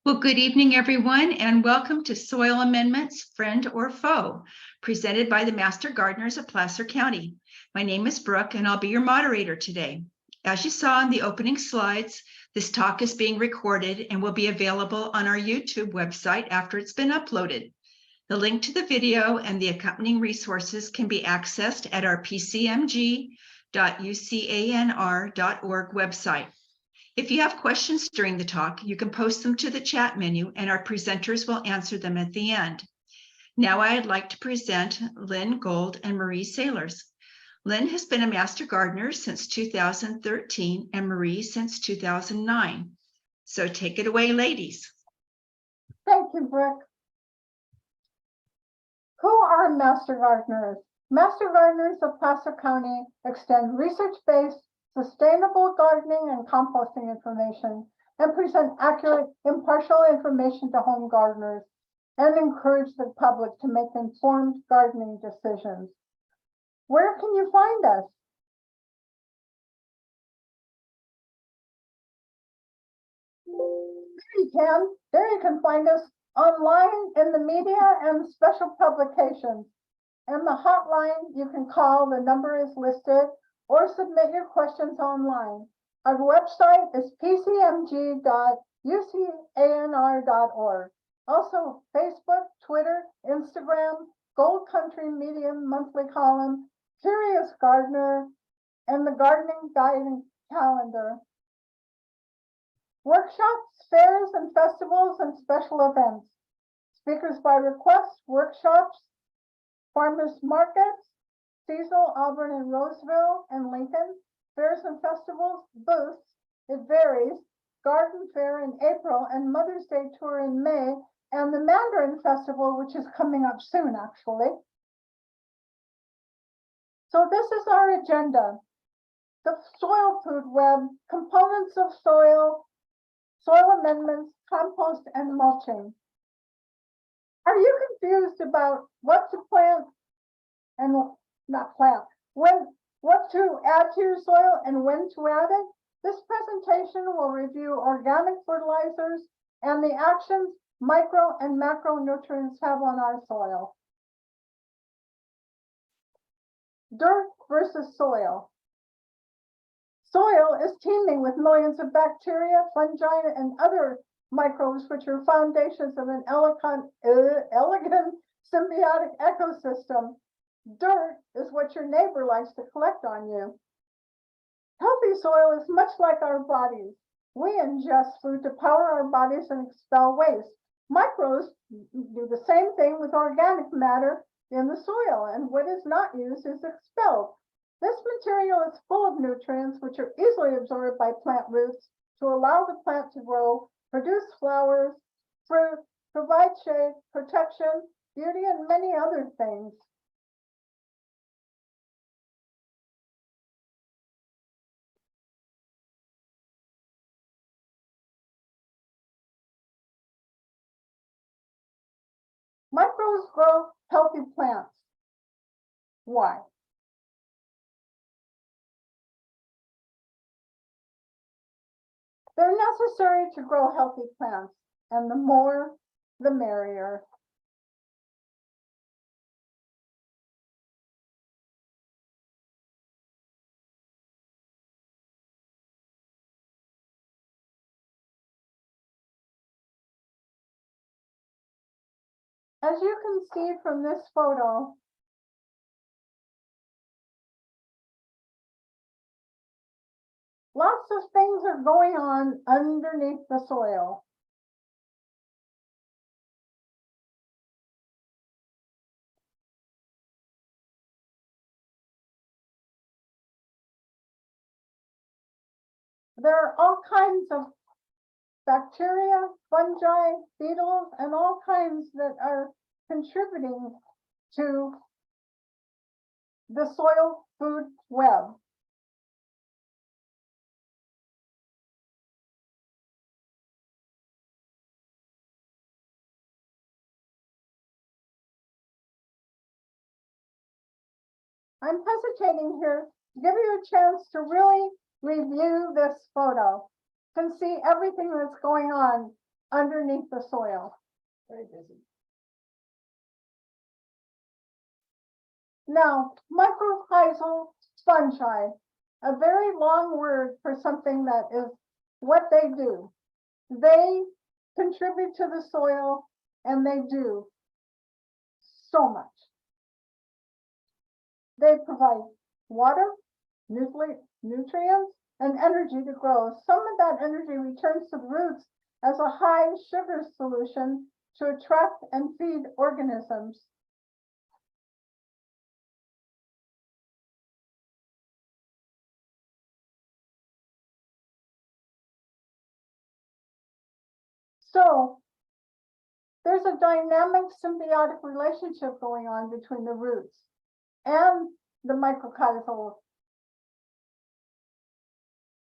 Well, good evening, everyone, and welcome to Soil Amendments, Friend or Foe, presented by the Master Gardeners of Placer County. My name is Brooke, and I'll be your moderator today. As you saw in the opening slides, this talk is being recorded and will be available on our YouTube website after it's been uploaded. The link to the video and the accompanying resources can be accessed at our pcmg.ucanr.org website. If you have questions during the talk, you can post them to the chat menu and our presenters will answer them at the end. Now I'd like to present Lynn Gold and Marie Sailors. Lynn has been a Master Gardener since 2013 and Marie since 2009. So take it away, ladies. Thank you, Brooke. Who are Master Gardeners? Master Gardeners of Placer County extend research-based sustainable gardening and composting information and present accurate, impartial information to home gardeners and encourage the public to make informed gardening decisions. Where can you find us? There you can find us online in the media and special publications. And the hotline you can call, the number is listed, or submit your questions online. Our website is pcmg.ucanr.org. Also, Facebook, Twitter, Instagram, Gold Country Medium monthly column, Curious Gardener, and the Gardening Guiding Calendar. Workshops, fairs, and festivals, and special events. Speakers by request, workshops, farmers markets, seasonal Auburn and Roseville and Lincoln, fairs and festivals, booths, it varies, garden fair in April and Mother's Day tour in May, and the Mandarin Festival, which is coming up soon, actually. So this is our agenda. The soil food web, components of soil, soil amendments, compost, and mulching. Are you confused about what to plant and not plant, what to add to your soil and when to add it? This presentation will review organic fertilizers and the actions micro and macronutrients have on our soil. Dirt versus soil. Soil is teeming with millions of bacteria, fungi, and other microbes, which are foundations of an elegant symbiotic ecosystem. Dirt is what your neighbor likes to collect on you. Healthy soil is much like our bodies. We ingest food to power our bodies and expel waste. Microbes do the same thing with organic matter in the soil, and what is not used is expelled. This material is full of nutrients which are easily absorbed by plant roots to allow the plant to grow, produce flowers, fruit, provide shade, protection, beauty, and many other things. Microbes grow healthy plants. Why? They're necessary to grow healthy plants, and the more, the merrier. As you can see from this photo, lots of things are going on underneath the soil. There are all kinds of bacteria, fungi, beetles, and all kinds that are contributing to the soil food web. I'm hesitating here to give you a chance to really review this photo. You can see everything that's going on underneath the soil. Very busy. Now, mycorrhizal fungi, a very long word for something that is what they do. They contribute to the soil, and they do so much. They provide water, nutrients, and energy to grow. Some of that energy returns to the roots as a high sugar solution to attract and feed organisms. So there's a dynamic symbiotic relationship going on between the roots and the mycorrhizal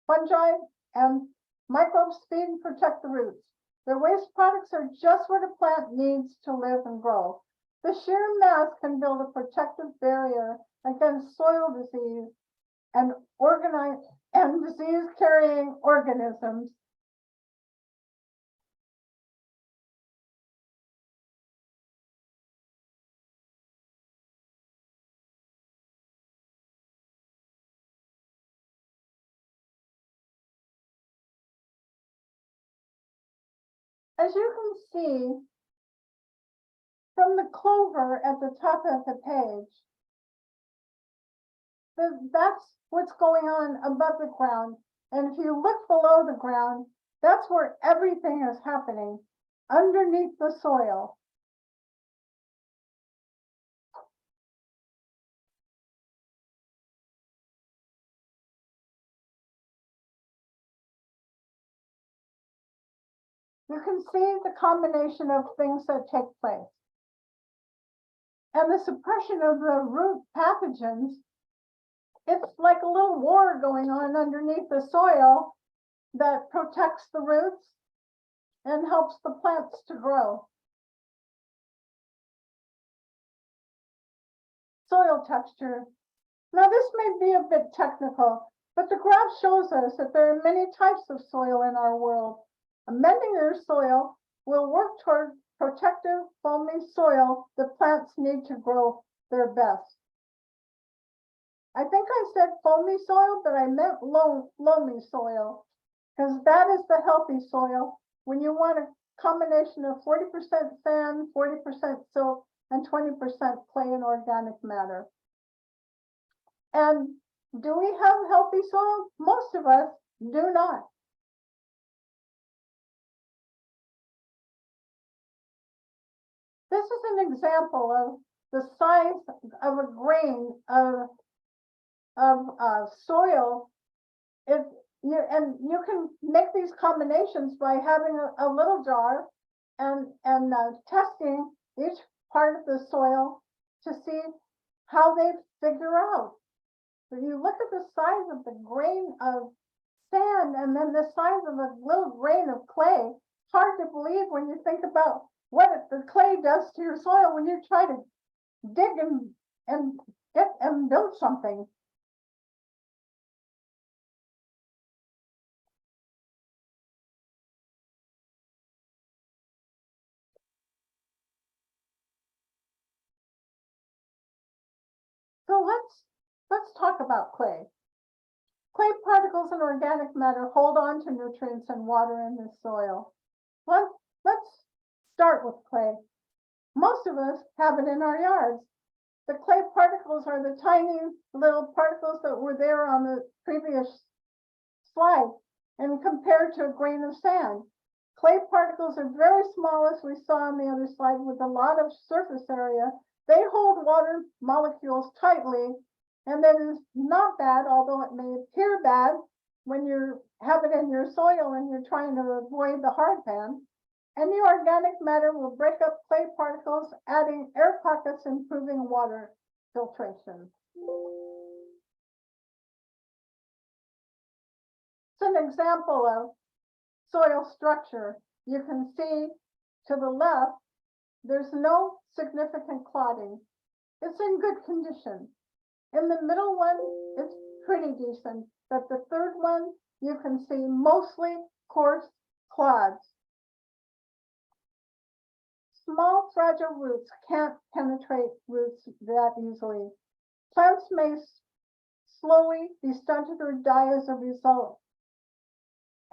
fungi, and microbes feed and protect the roots. Their waste products are just what a plant needs to live and grow. The sheer mass can build a protective barrier against soil disease and disease-carrying organisms. As you can see from the clover at the top of the page, that's what's going on above the ground. And if you look below the ground, that's where everything is happening, underneath the soil. You can see the combination of things that take place. And the suppression of the root pathogens, it's like a little war going on underneath the soil that protects the roots and helps the plants to grow. Soil texture. Now this may be a bit technical, but the graph shows us that there are many types of soil in our world. Amending your soil will work toward protective, foamy soil the plants need to grow their best. I think I said foamy soil, but I meant loamy soil, because that is the healthy soil when you want a combination of 40% sand, 40% silt, and 20% clay and organic matter. And do we have healthy soil? Most of us do not. This is an example of the size of a grain of soil. You can make these combinations by having a little jar and testing each part of the soil to see how they figure out. When you look at the size of the grain of sand and then the size of a little grain of clay, hard to believe when you think about what the clay does to your soil when you try to dig and build something. So let's talk about clay. Clay particles and organic matter hold on to nutrients and water in the soil. Let's start with clay. Most of us have it in our yards. The clay particles are the tiny little particles that were there on the previous slide, and compared to a grain of sand. Clay particles are very small, as we saw on the other slide, with a lot of surface area. They hold water molecules tightly, and that is not bad, although it may appear bad when you have it in your soil and you're trying to avoid the hard pan. And the organic matter will break up clay particles, adding air pockets, improving water filtration. It's an example of soil structure. You can see to the left, there's no significant clotting. It's in good condition. In the middle one, it's pretty decent, but the third one, you can see mostly coarse clods. Small, fragile roots can't penetrate roots that easily. Plants may slowly be stunted or die as a result.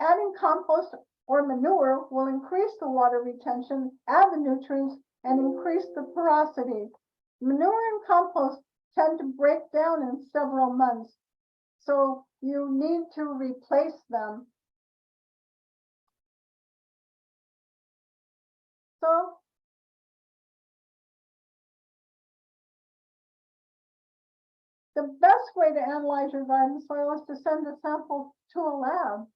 Adding compost or manure will increase the water retention, add the nutrients, and increase the porosity. Manure and compost tend to break down in several months, so you need to replace them. So the best way to analyze your garden soil is to send a sample to a lab.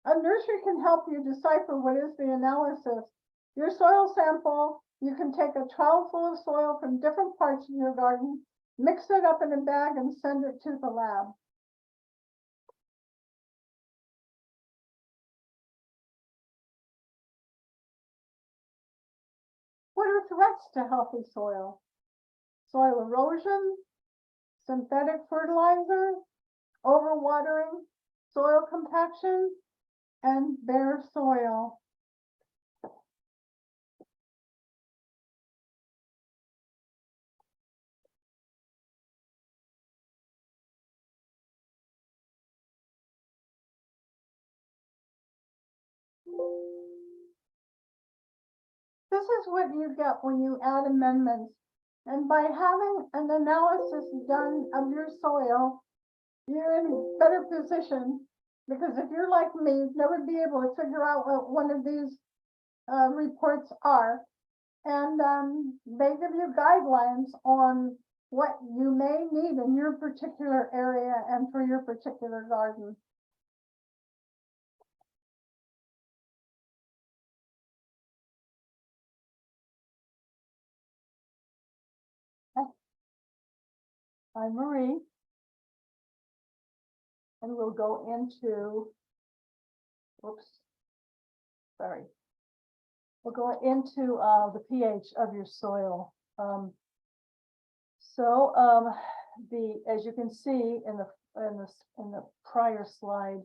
A nursery can help you decipher what is the analysis. Your soil sample, you can take a trowel full of soil from different parts of your garden, mix it up in a bag, and send it to the lab. What are threats to healthy soil? Soil erosion, synthetic fertilizer, overwatering, soil compaction, and bare soil. This is what you get when you add amendments. And by having an analysis done of your soil, you're in a better position, because if you're like me, you'd never be able to figure out what one of these reports are. And they give you guidelines on what you may need in your particular area and for your particular garden. I'm Marie, and we'll go into, we'll go into the pH of your soil. As you can see in the prior slide,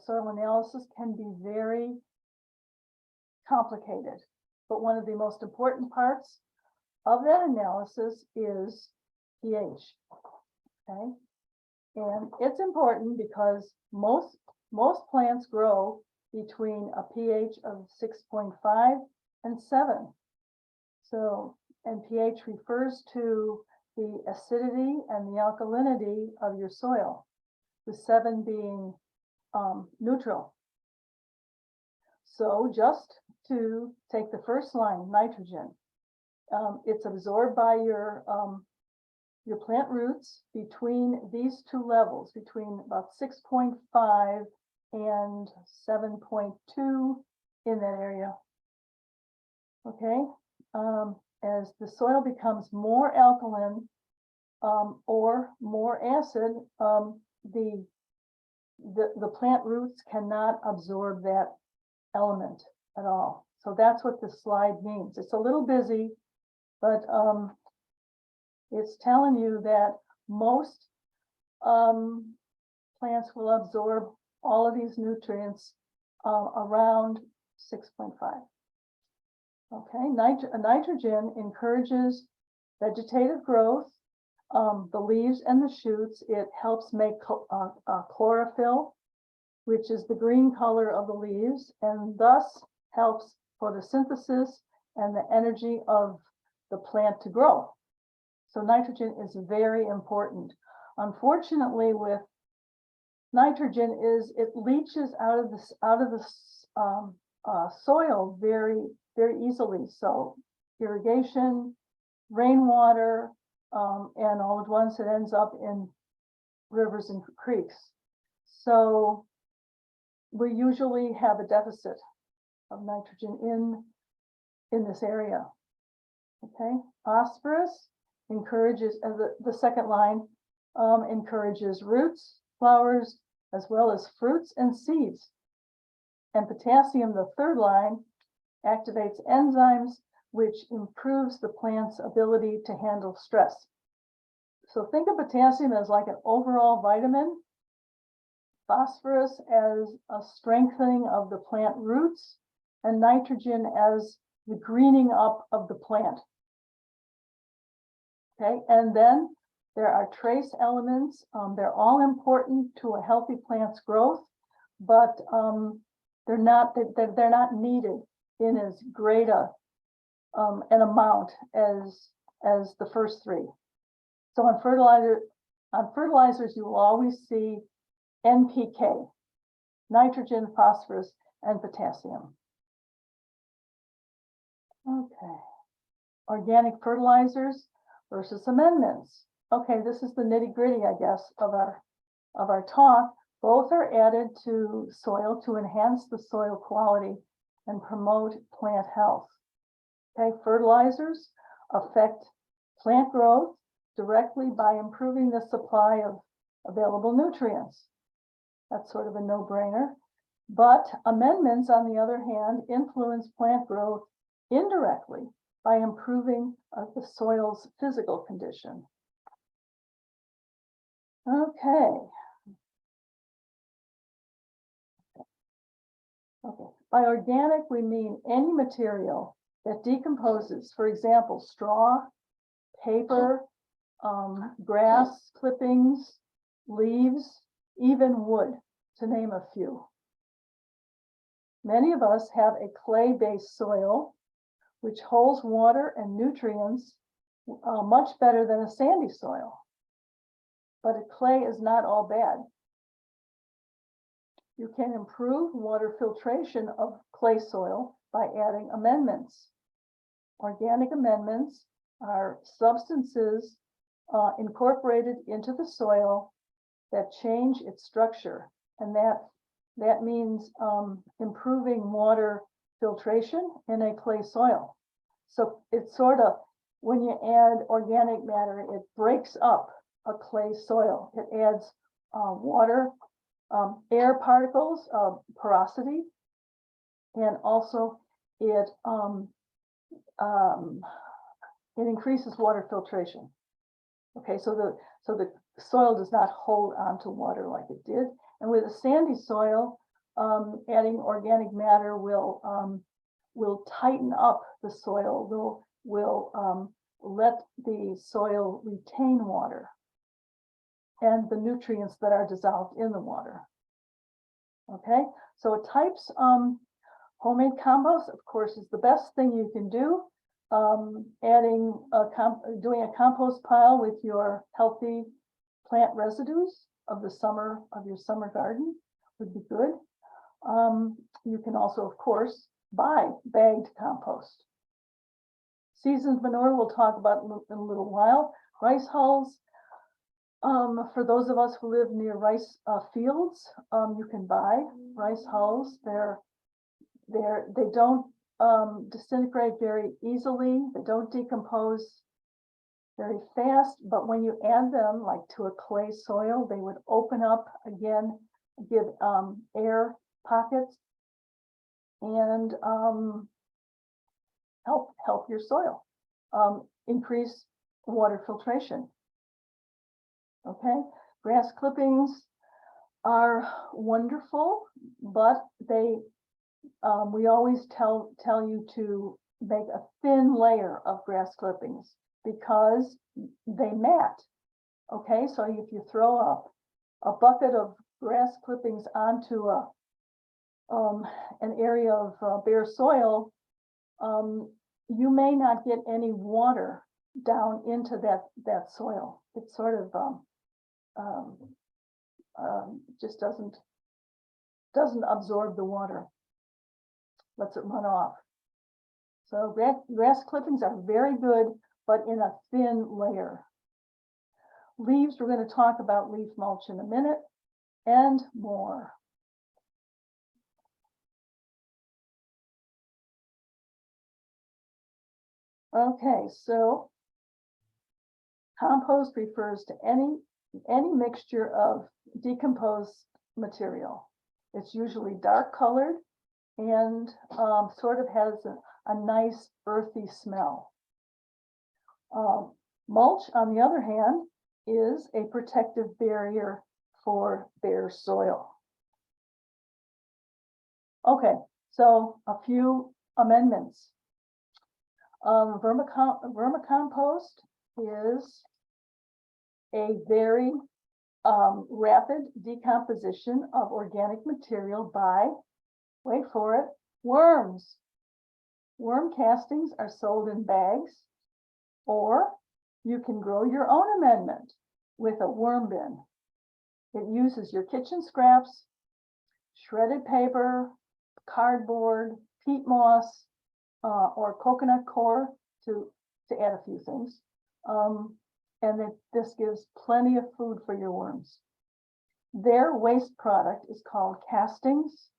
soil analysis can be very complicated, but one of the most important parts of that analysis is pH. Okay, and it's important because most plants grow between a pH of 6.5 and 7. So, and pH refers to the acidity and the alkalinity of your soil, the 7 being neutral. So just to take the first line, nitrogen, it's absorbed by your plant roots between these two levels, between about 6.5 and 7.2 in that area. Okay, as the soil becomes more alkaline or more acid, the plant roots cannot absorb that element at all. So that's what this slide means. It's a little busy, but it's telling you that most plants will absorb all of these nutrients around 6.5. Okay, nitrogen encourages vegetative growth, the leaves and the shoots. It helps make chlorophyll, which is the green color of the leaves, and thus helps photosynthesis and the energy of the plant to grow. So nitrogen is very important. Unfortunately, with nitrogen it leaches out of the soil very easily. So irrigation, rainwater, and all at once it ends up in rivers and creeks. So we usually have a deficit of nitrogen in this area. Okay, phosphorus encourages, the second line, encourages roots, flowers, as well as fruits and seeds. And potassium, the third line, activates enzymes, which improves the plant's ability to handle stress. So think of potassium as like an overall vitamin, phosphorus as a strengthening of the plant roots, and nitrogen as the greening up of the plant. Okay, and then there are trace elements. They're all important to a healthy plant's growth, but they're not needed in as great an amount as the first three. So on fertilizers, you will always see NPK, nitrogen, phosphorus, and potassium. Okay, organic fertilizers versus amendments. Okay, this is the nitty-gritty, I guess, of our talk. Both are added to soil to enhance the soil quality and promote plant health. Okay, fertilizers affect plant growth directly by improving the supply of available nutrients. That's sort of a no-brainer. But amendments, on the other hand, influence plant growth indirectly by improving the soil's physical condition. Okay. By organic, we mean any material that decomposes, for example, straw, paper, grass clippings, leaves, even wood, to name a few. Many of us have a clay-based soil, which holds water and nutrients much better than a sandy soil. But a clay is not all bad. You can improve water filtration of clay soil by adding amendments. Organic amendments are substances incorporated into the soil that change its structure, and that means improving water filtration in a clay soil. So it's sort of, when you add organic matter, it breaks up a clay soil. It adds water, air particles, porosity, and also it increases water filtration. Okay, so the soil does not hold onto water like it did. And with a sandy soil, adding organic matter will tighten up the soil, will let the soil retain water and the nutrients that are dissolved in the water. Okay, so types, homemade compost, of course, is the best thing you can do. Doing a compost pile with your healthy plant residues of your summer garden would be good. You can also, of course, buy bagged compost. Seasoned manure we'll talk about in a little while. Rice hulls, for those of us who live near rice fields, you can buy rice hulls. They don't disintegrate very easily. They don't decompose very fast, but when you add them like to a clay soil, they would open up again, give air pockets, and help your soil, increase water filtration. Okay, grass clippings are wonderful, but we always tell you to make a thin layer of grass clippings because they mat. Okay, so if you throw up a bucket of grass clippings onto an area of bare soil, you may not get any water down into that soil. It sort of just doesn't absorb the water, lets it run off. So grass clippings are very good, but in a thin layer. Leaves, we're going to talk about leaf mulch in a minute, and more. Okay, so compost refers to any mixture of decomposed material. It's usually dark colored and sort of has a nice earthy smell. Mulch, on the other hand, is a protective barrier for bare soil. Okay, so a few amendments. Vermicompost is a very rapid decomposition of organic material by, wait for it, worms. Worm castings are sold in bags, or you can grow your own amendment with a worm bin. It uses your kitchen scraps, shredded paper, cardboard, peat moss, or coconut core to add a few things. This gives plenty of food for your worms. Their waste product is called castings,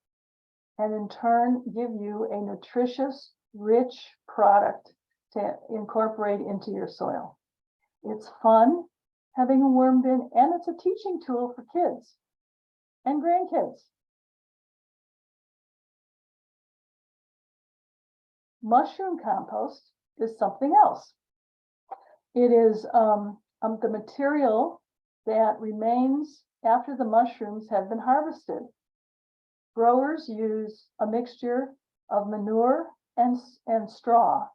and in turn give you a nutritious, rich product to incorporate into your soil. It's fun having a worm bin, and it's a teaching tool for kids and grandkids. Mushroom compost is something else. It is the material that remains after the mushrooms have been harvested. Growers use a mixture of manure and straw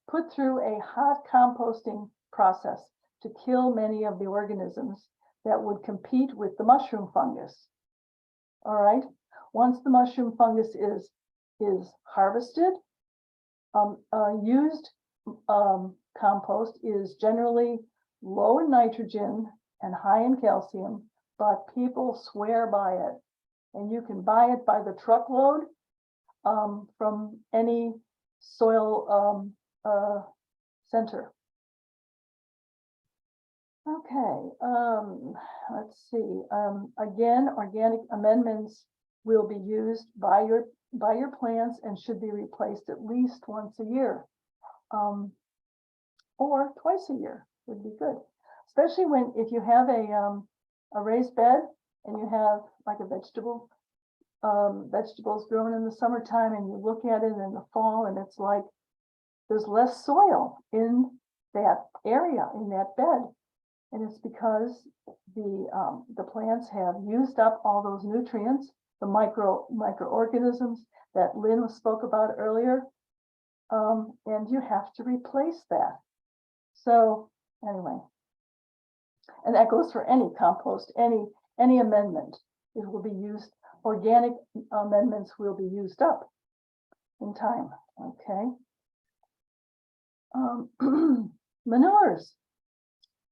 put through a hot composting process to kill many of the organisms that would compete with the mushroom fungus. All right, once the mushroom fungus is harvested, used compost is generally low in nitrogen and high in calcium, but people swear by it. And you can buy it by the truckload from any soil center. Okay, let's see. Again, organic amendments will be used by your plants and should be replaced at least once a year, or twice a year would be good. Especially if you have a raised bed and you have like a vegetables grown in the summertime, and you look at it in the fall and it's like there's less soil in that area, in that bed. And it's because the plants have used up all those nutrients, the microorganisms that Lynn spoke about earlier, and you have to replace that. So anyway, and that goes for any compost, any amendment. It will be used. Organic amendments will be used up in time. Okay. Manures.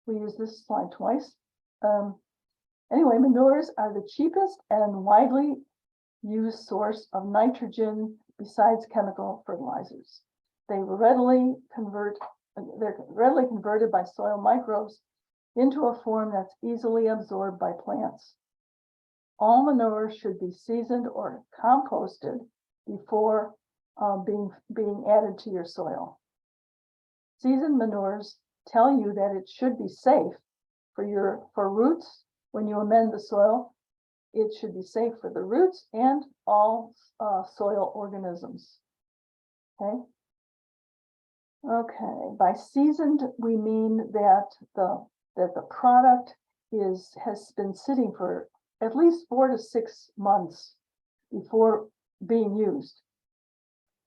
We use this slide twice. Anyway, manures are the cheapest and widely used source of nitrogen besides chemical fertilizers. They're readily converted by soil microbes into a form that's easily absorbed by plants. All manure should be seasoned or composted before being added to your soil. Seasoned manures tell you that it should be safe for roots. When you amend the soil, it should be safe for the roots and all soil organisms. Okay. By seasoned, we mean that the product has been sitting for at least 4 to 6 months before being used,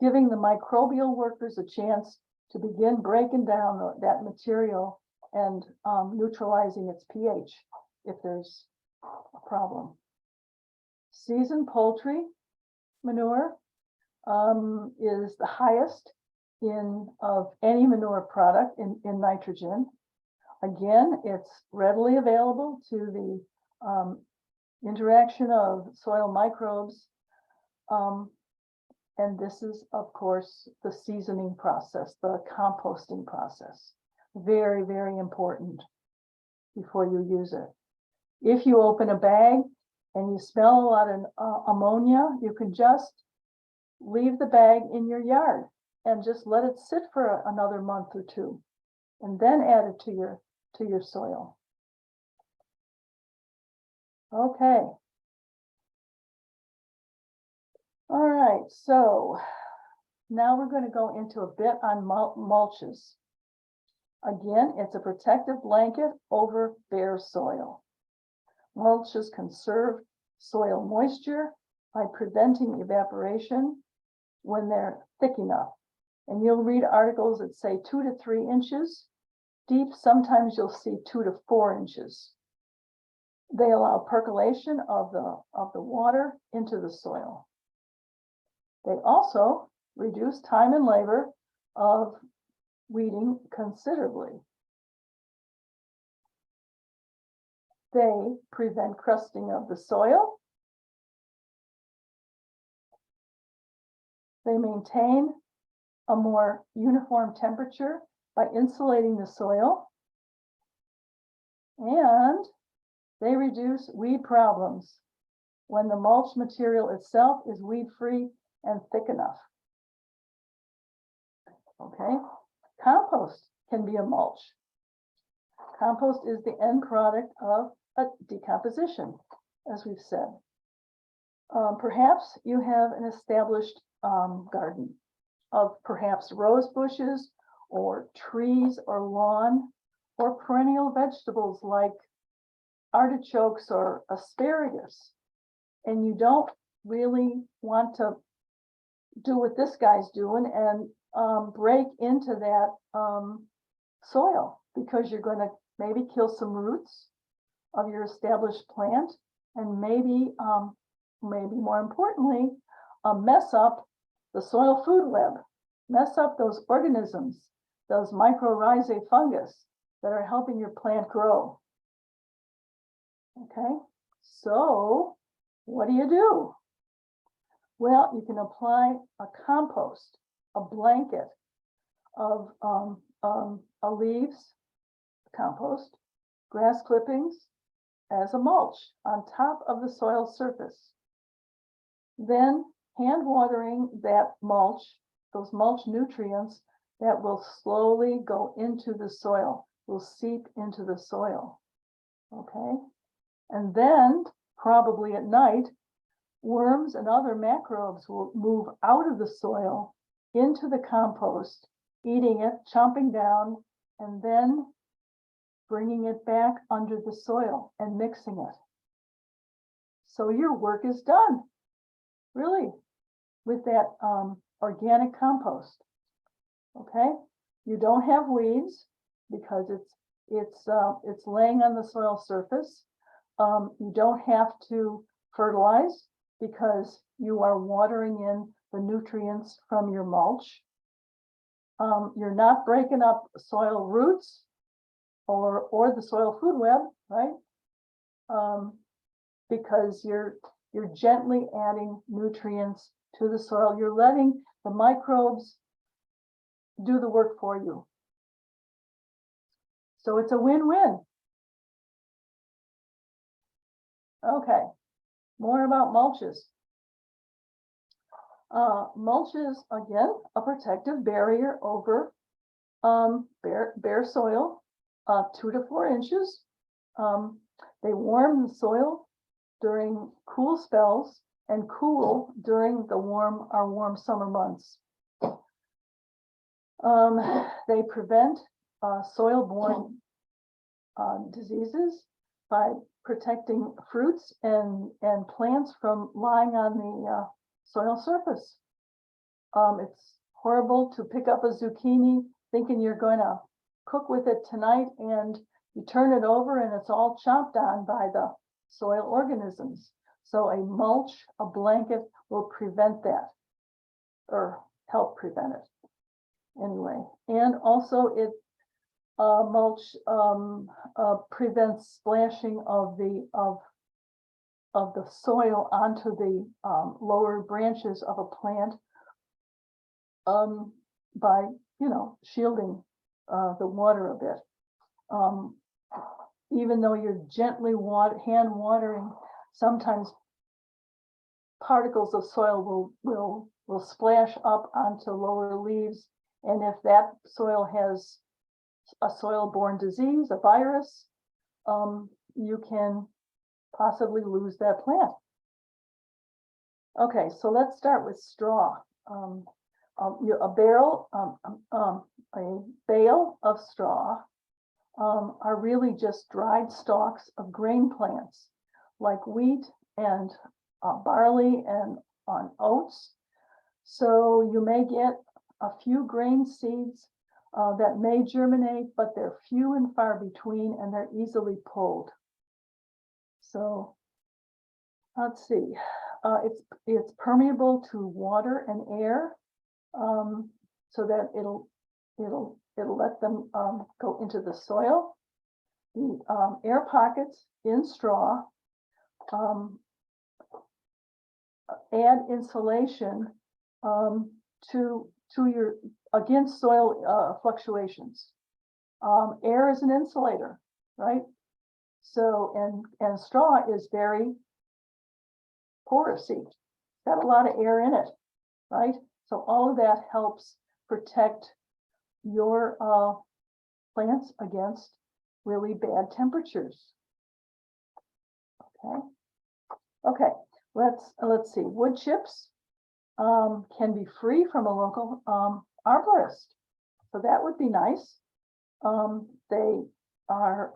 giving the microbial workers a chance to begin breaking down that material and neutralizing its pH if there's a problem. Seasoned poultry manure is the highest of any manure product in nitrogen. Again, it's readily available to the interaction of soil microbes. And this is, of course, the seasoning process, the composting process. Very, very important before you use it. If you open a bag and you smell a lot of ammonia, you can just leave the bag in your yard and just let it sit for another month or two, and then add it to your soil. Okay. All right, so now we're going to go into a bit on mulches. Again, it's a protective blanket over bare soil. Mulches conserve soil moisture by preventing evaporation when they're thick enough. And you'll read articles that say 2 to 3 inches deep. Sometimes you'll see 2 to 4 inches. They allow percolation of the water into the soil. They also reduce time and labor of weeding considerably. They prevent crusting of the soil. They maintain a more uniform temperature by insulating the soil. And they reduce weed problems when the mulch material itself is weed-free and thick enough. Okay, compost can be a mulch. Compost is the end product of a decomposition, as we've said. Perhaps you have an established garden of perhaps rose bushes or trees or lawn or perennial vegetables like artichokes or asparagus, and you don't really want to do what this guy's doing and break into that soil, because you're going to maybe kill some roots of your established plant, and maybe more importantly, mess up the soil food web, mess up those organisms, those mycorrhizae fungus that are helping your plant grow. Okay, so what do? Well, you can apply a compost, a blanket of leaves, compost, grass clippings as a mulch on top of the soil surface. Then hand watering that mulch, those mulch nutrients that will slowly go into the soil, will seep into the soil. Okay, and then probably at night, worms and other microbes will move out of the soil into the compost, eating it, chomping down, and then bringing it back under the soil and mixing it. So your work is done, really, with that organic compost. Okay, you don't have weeds because it's laying on the soil surface. You don't have to fertilize because you are watering in the nutrients from your mulch. You're not breaking up soil roots or the soil food web, right? Because you're gently adding nutrients to the soil. You're letting the microbes do the work for you. So it's a win-win. Okay, more about mulches. Mulches, again, a protective barrier over bare soil, 2 to 4 inches. They warm the soil during cool spells and cool during our warm summer months. They prevent soil-borne diseases by protecting fruits and plants from lying on the soil surface. It's horrible to pick up a zucchini thinking you're going to cook with it tonight, and you turn it over and it's all chomped on by the soil organisms. So a mulch, a blanket will prevent that, or help prevent it anyway. And also it mulch prevents splashing of the soil onto the lower branches of a plant by, shielding the water a bit. Even though you're gently hand watering, sometimes particles of soil will splash up onto lower leaves, and if that soil has a soil-borne disease, a virus, you can possibly lose that plant. Okay, so let's start with straw. A bale of straw are really just dried stalks of grain plants like wheat and barley and on oats. So you may get a few grain seeds that may germinate, but they're few and far between, and they're easily pulled. So let's see. It's permeable to water and air, so that it'll let them go into the soil. The air pockets in straw add insulation to your against soil fluctuations. Air is an insulator, right? So and straw is very porous. It's got a lot of air in it, right? So all of that helps protect your plants against really bad temperatures. Okay, let's see. Wood chips can be free from a local arborist, so that would be nice. They are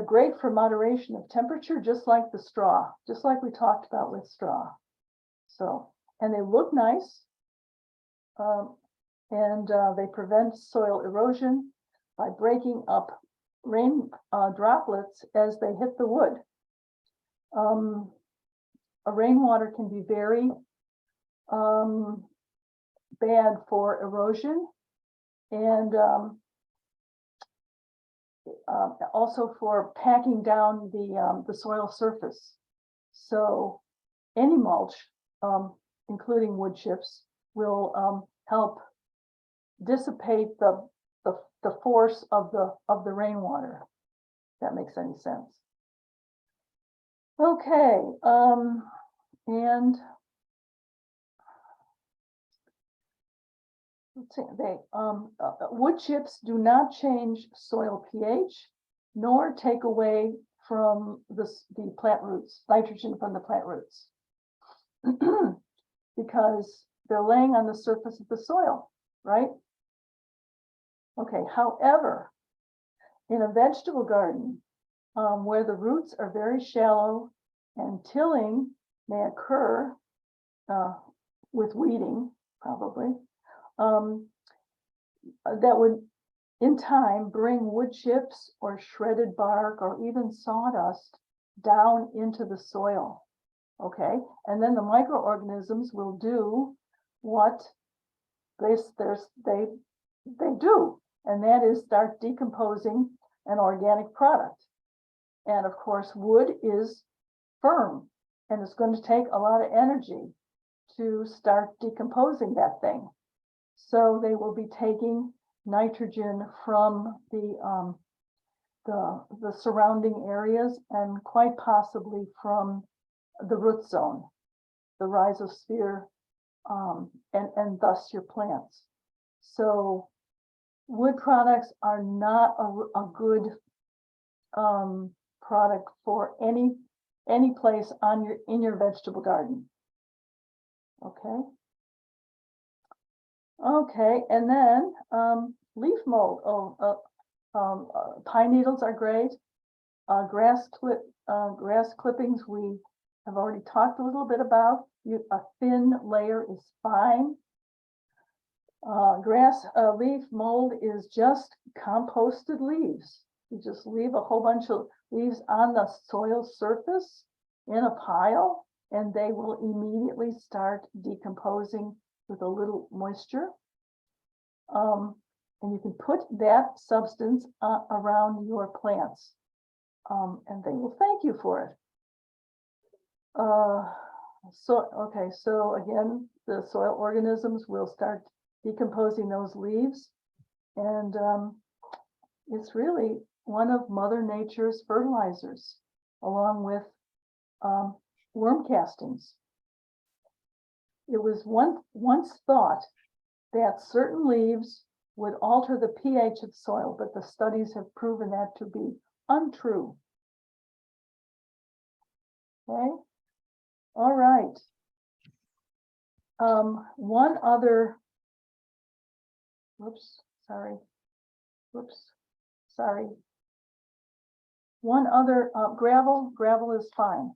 great for moderation of temperature, just like the straw, just like we talked about with straw. So, and they look nice, and they prevent soil erosion by breaking up rain droplets as they hit the wood. Rainwater can be very bad for erosion, and also for packing down the soil surface. So any mulch, including wood chips, will help dissipate the force of the rainwater. If that makes any sense. Okay, and let's see. Wood chips do not change soil pH, nor take away from the plant roots, nitrogen from the plant roots, because they're laying on the surface of the soil, right? Okay, however, in a vegetable garden, where the roots are very shallow and tilling may occur with weeding, probably, that would in time bring wood chips or shredded bark or even sawdust down into the soil. Okay, and then the microorganisms will do what they do, and that is start decomposing an organic product. And of course, wood is firm, and it's going to take a lot of energy to start decomposing that thing. So they will be taking nitrogen from the surrounding areas, and quite possibly from the root zone, the rhizosphere, and thus your plants. So wood products are not a good product for any place in your vegetable garden. Okay, and then leaf mold. Pine needles are great. Grass clippings we have already talked a little bit about. A thin layer is fine. Leaf mold is just composted leaves. You just leave a whole bunch of leaves on the soil surface in a pile, and they will immediately start decomposing with a little moisture. And you can put that substance around your plants, and they will thank you for it. So again, the soil organisms will start decomposing those leaves, and it's really one of Mother Nature's fertilizers, along with worm castings. It was once thought that certain leaves would alter the pH of soil, but the studies have proven that to be untrue. Okay, all right. One other, one other, gravel is fine.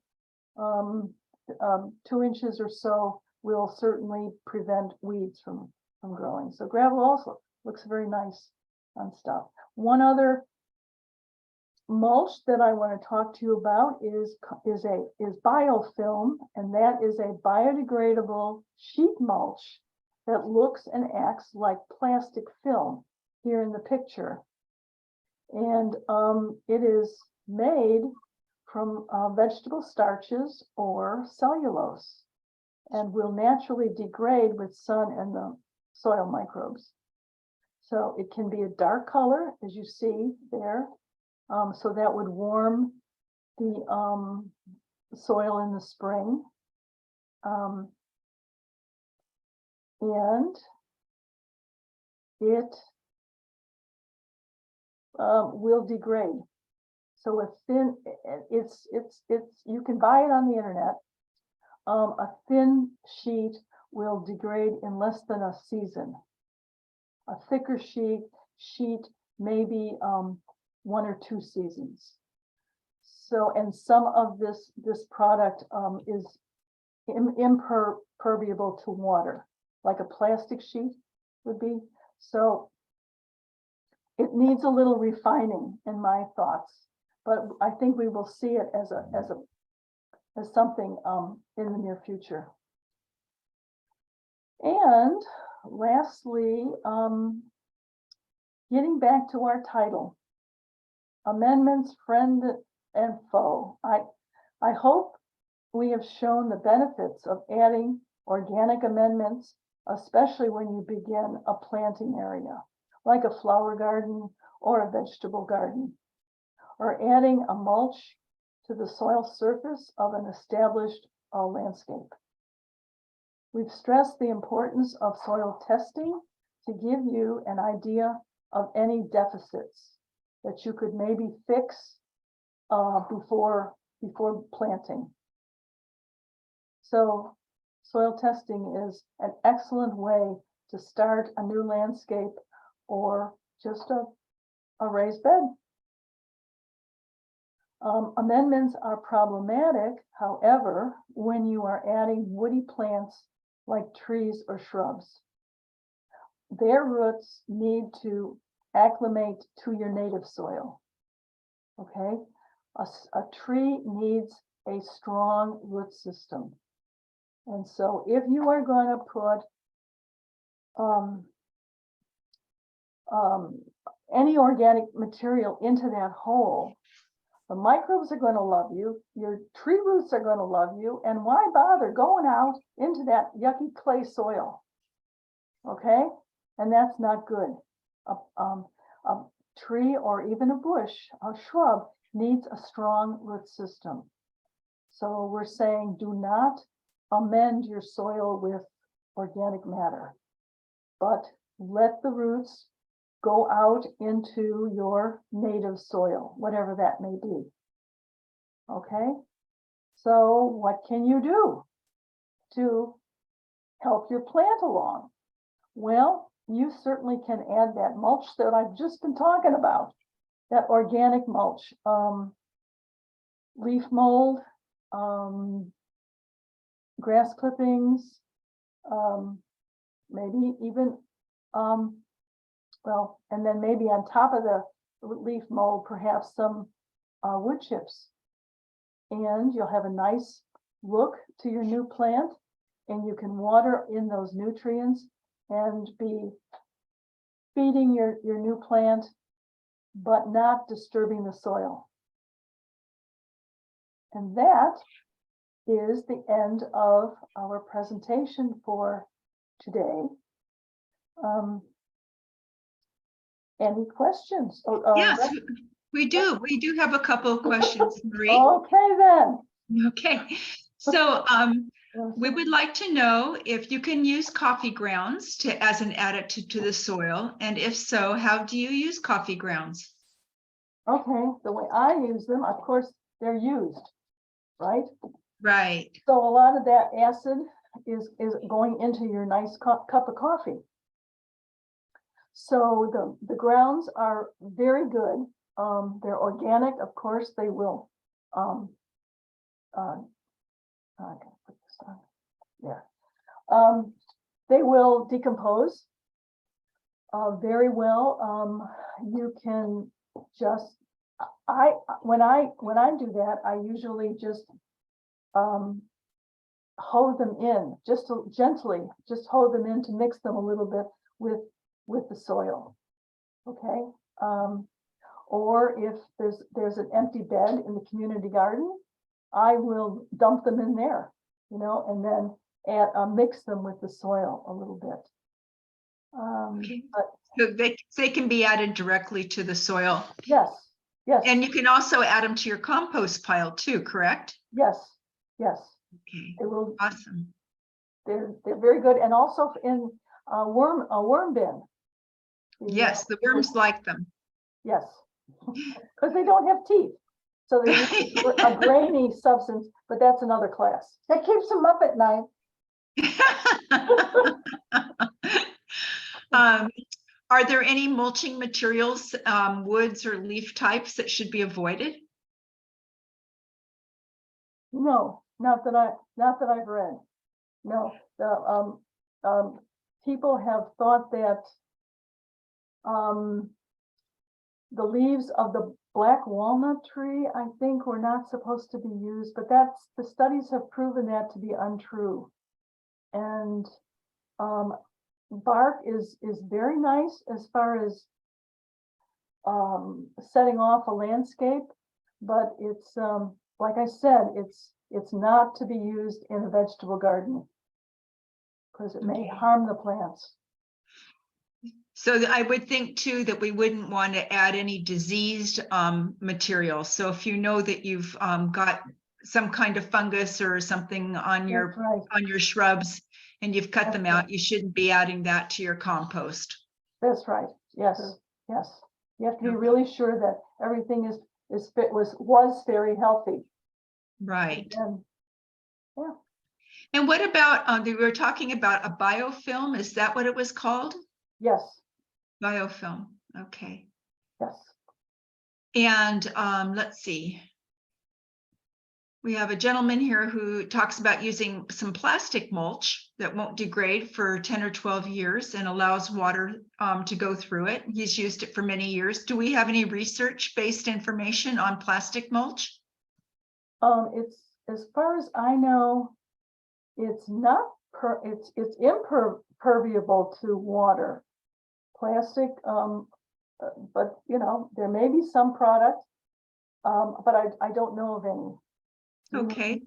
2 inches or so will certainly prevent weeds from growing. So gravel also looks very nice on stuff. One other mulch that I want to talk to you about is biofilm, and that is a biodegradable sheet mulch that looks and acts like plastic film here in the picture. And it is made from vegetable starches or cellulose and will naturally degrade with sun and the soil microbes. So it can be a dark color, as you see there. So that would warm the soil in the spring. And it will degrade. So a thin, you can buy it on the internet. A thin sheet will degrade in less than a season. A thicker sheet maybe 1 or 2 seasons. So, and some of this product is impermeable to water, like a plastic sheet would be. So it needs a little refining in my thoughts, but I think we will see it as something in the near future. And lastly, getting back to our title, Amendments, Friend and Foe. I hope we have shown the benefits of adding organic amendments, especially when you begin a planting area, like a flower garden or a vegetable garden, or adding a mulch to the soil surface of an established landscape. We've stressed the importance of soil testing to give you an idea of any deficits that you could maybe fix before planting. So soil testing is an excellent way to start a new landscape or just a raised bed. Amendments are problematic, however, when you are adding woody plants like trees or shrubs. Their roots need to acclimate to your native soil. Okay, a tree needs a strong root system. And so if you are going to put any organic material into that hole, the microbes are going to love you, your tree roots are going to love you, and why bother going out into that yucky clay soil? Okay, and that's not good. A tree or even a bush, a shrub, needs a strong root system. So we're saying do not amend your soil with organic matter, but let the roots go out into your native soil, whatever that may be. Okay, so what can you do to help your plant along? Well, you certainly can add that mulch that I've just been talking about, that organic mulch, leaf mold, grass clippings, maybe even well, and then maybe on top of the leaf mold, perhaps some wood chips. And you'll have a nice look to your new plant, and you can water in those nutrients and be feeding your new plant, but not disturbing the soil. And that is the end of our presentation for today. Any questions? Yes, we do. We do have a couple of questions, Marie. Okay, then. Okay. So we would like to know if you can use coffee grounds as an additive to the soil, and if so, how do you use coffee grounds? Okay, the way I use them, of course, they're used, right? Right. So a lot of that acid is going into your nice cup of coffee. So the grounds are very good. They're organic, of course. They will. I can put this on. Yeah. They will decompose very well. You can just, when I do that, I usually just hold them in, just to gently, just hold them in to mix them a little bit with the soil. Okay. Or if there's an empty bed in the community garden, I will dump them in there, you know, and then mix them with the soil a little bit. But So they can be added directly to the soil. yes, yes. And you can also add them to your compost pile too, correct? Yes, yes. Okay, They will. awesome. They're very good, and also in a worm bin. Yes, the worms like them. Yes, because they don't have teeth, so they use a grainy substance. But that's another class. That keeps them up at night. Are there any mulching materials, woods or leaf types that should be avoided? No, not that I've read. No, people have thought that the leaves of the black walnut tree, I think, were not supposed to be used, but the studies have proven that to be untrue. And bark is very nice as far as setting off a landscape, but it's like I said, it's not to be used in a vegetable garden because it may harm the plants. So I would think too that we wouldn't want to add any diseased material. So if you know that you've got some kind of fungus or something on your shrubs and you've cut them out, you shouldn't be adding that to your compost. That's right. Yes, yes. You have to be really sure that everything was very healthy. Right. And, yeah. And what about we were talking about a biofilm? Is that what it was called? Yes. Biofilm. Okay. Yes. And let's see. We have a gentleman here who talks about using some plastic mulch that won't degrade for 10 or 12 years and allows water to go through it. He's used it for many years. Do we have any research-based information on plastic mulch? It's, as far as I know, it's not it's impermeable to water. Plastic, but you know, there may be some product, but I don't know of any. Okay.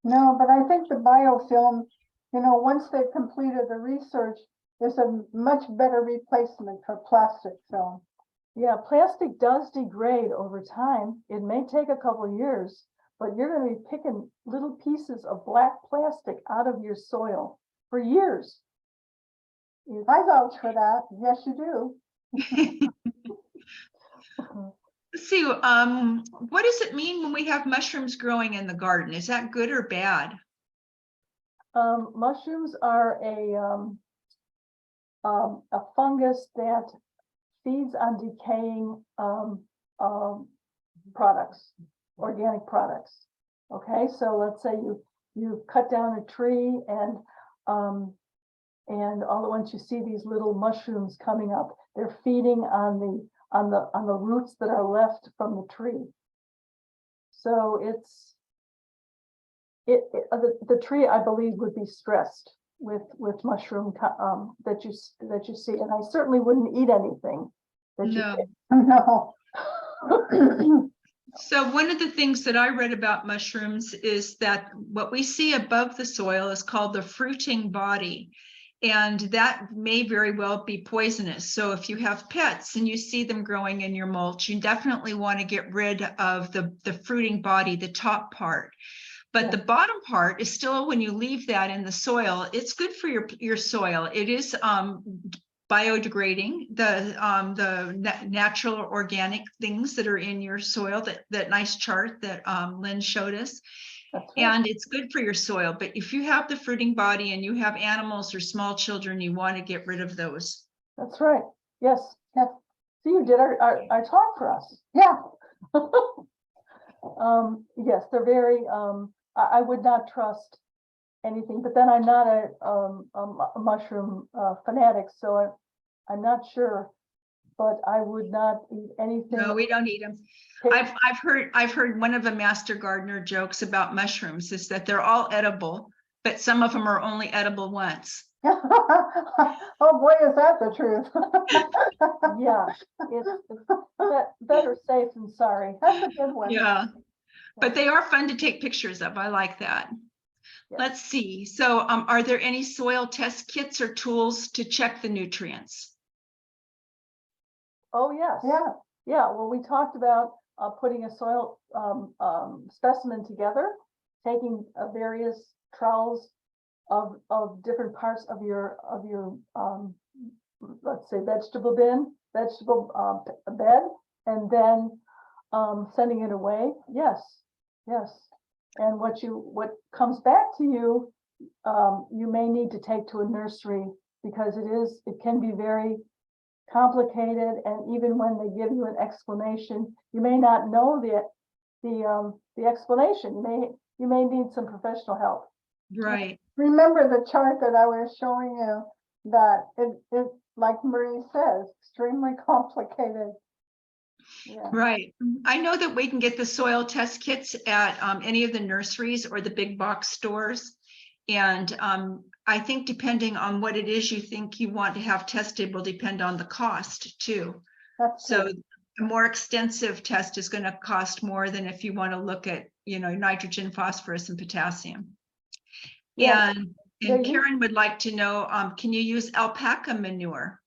No, but I think the biofilm, you know, once they've completed the research, is a much better replacement for plastic film. Yeah, plastic does degrade over time. It may take a couple of years, but you're going to be picking little pieces of black plastic out of your soil for years. I vouch for that. Yes, you do. Let's see, what does it mean when we have mushrooms growing in the garden? Is that good or bad? Mushrooms are a fungus that feeds on decaying products, organic products. Okay, so let's say you cut down a tree and all at once you see these little mushrooms coming up. They're feeding on the roots that are left from the tree. So the tree, I believe, would be stressed with mushroom that you see, and I certainly wouldn't eat anything that you no. So one of the things that I read about mushrooms is that what we see above the soil is called the fruiting body. And that may very well be poisonous. So if you have pets and you see them growing in your mulch, you definitely want to get rid of the fruiting body, the top part. But the bottom part is still, when you leave that in the soil, it's good for your soil. It is biodegrading, the natural organic things that are in your soil, that nice chart that Lynn showed us. And it's good for your soil. But if you have the fruiting body and you have animals or small children, you want to get rid of those. That's right. Yes. Yeah. So you did our talk for us. Yeah. Yes, they're very, I would not trust anything, but then I'm not a mushroom fanatic, so I'm not sure, but I would not eat anything. No, we don't eat them. picked- I've heard one of the master gardener jokes about mushrooms is that they're all edible, but some of them are only edible once. Oh boy, is that the truth? Yeah, it's better safe than sorry. That's a good one. Yeah, but they are fun to take pictures of. I like that. Yeah. Let's see. So are there any soil test kits or tools to check the nutrients? Oh, yes. Yeah. Yeah, well, we talked about putting a soil specimen together, taking various trowels of different parts of your let's say vegetable bed, and then sending it away. Yes, yes. And what comes back to you, you may need to take to a nursery, because it can be very complicated, and even when they give you an explanation, you may not know the explanation. You may need some professional help. Right. Remember the chart that I was showing you, that it like Marie says, extremely complicated. Yeah. Right. I know that we can get the soil test kits at any of the nurseries or the big box stores. And I think depending on what it is you think you want to have tested will depend on the cost too. That's So good. a more extensive test is going to cost more than if you want to look at, nitrogen, phosphorus, and potassium. Yes. And Yeah, Karen would like to know, can you use alpaca manure?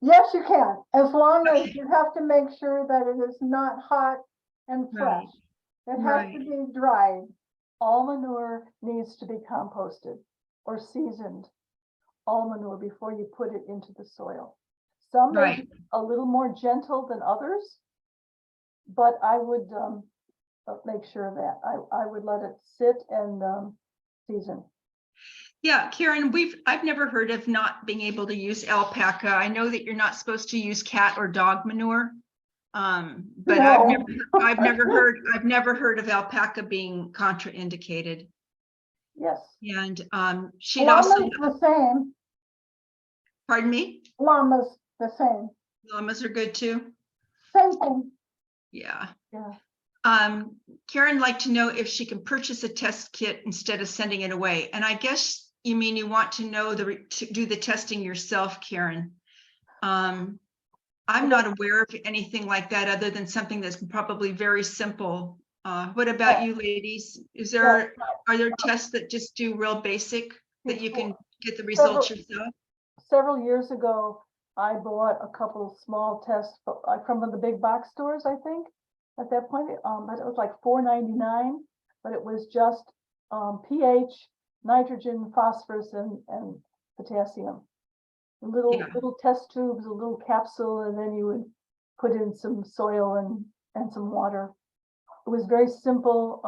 Yes, you can, as long as you have to make sure that it is not hot and fresh. It has to be dried. All manure needs to be composted or seasoned. All manure before you put it into the soil. Some may be a little more gentle than others, but I would make sure that I would let it sit and season. Yeah, Karen, I've never heard of not being able to use alpaca. I know that you're not supposed to use cat or dog manure. But No. I've never heard of alpaca being contraindicated. Yes. And she'd also, the same. pardon me? Llamas the same. Llamas are good too. Same thing. Yeah. Yeah. Karen liked to know if she can purchase a test kit instead of sending it away. And I guess you mean you want to know to do the testing yourself, Karen. I'm not aware of anything like that other than something that's probably very simple. What about you ladies? Are there tests that just do real basic that you can get the results yourself? Several years ago, I bought a couple of small tests from the big box stores, I think, at that point. But it was like $4.99, but it was just pH, nitrogen, phosphorus, and potassium. Little test tubes, a little capsule, and then you would put in some soil and some water. It was very simple,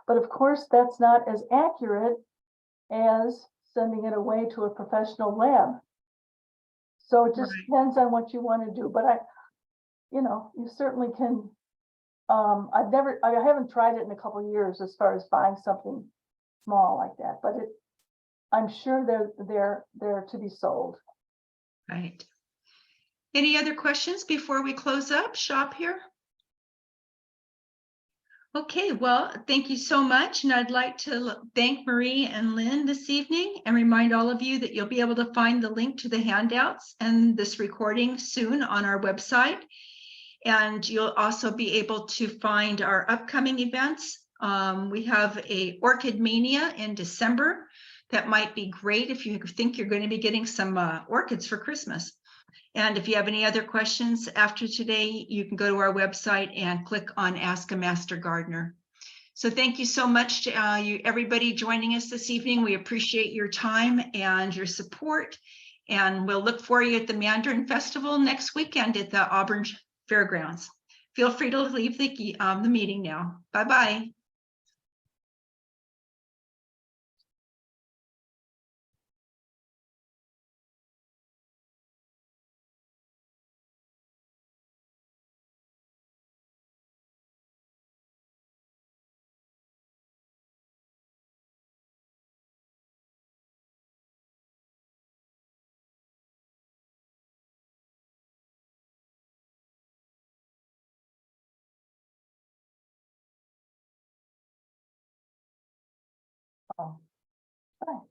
but of course that's not as accurate as sending it away to a professional lab. So it just depends on what you want to do. But you certainly can. I haven't tried it in a couple of years as far as buying something small like that, but I'm sure they're to be sold. Right. Any other questions before we close up shop here? Okay, well, thank you so much. And I'd like to thank Marie and Lynn this evening and remind all of you that you'll be able to find the link to the handouts and this recording soon on our website. And you'll also be able to find our upcoming events. We have a Orchid Mania in December. That might be great if you think you're going to be getting some orchids for Christmas. And if you have any other questions after today, you can go to our website and click on Ask a Master Gardener. So thank you so much to everybody joining us this evening. We appreciate your time and your support. And we'll look for you at the Mandarin Festival next weekend at the Auburn Fairgrounds. Feel free to leave the meeting now. Bye-bye. Oh. Right.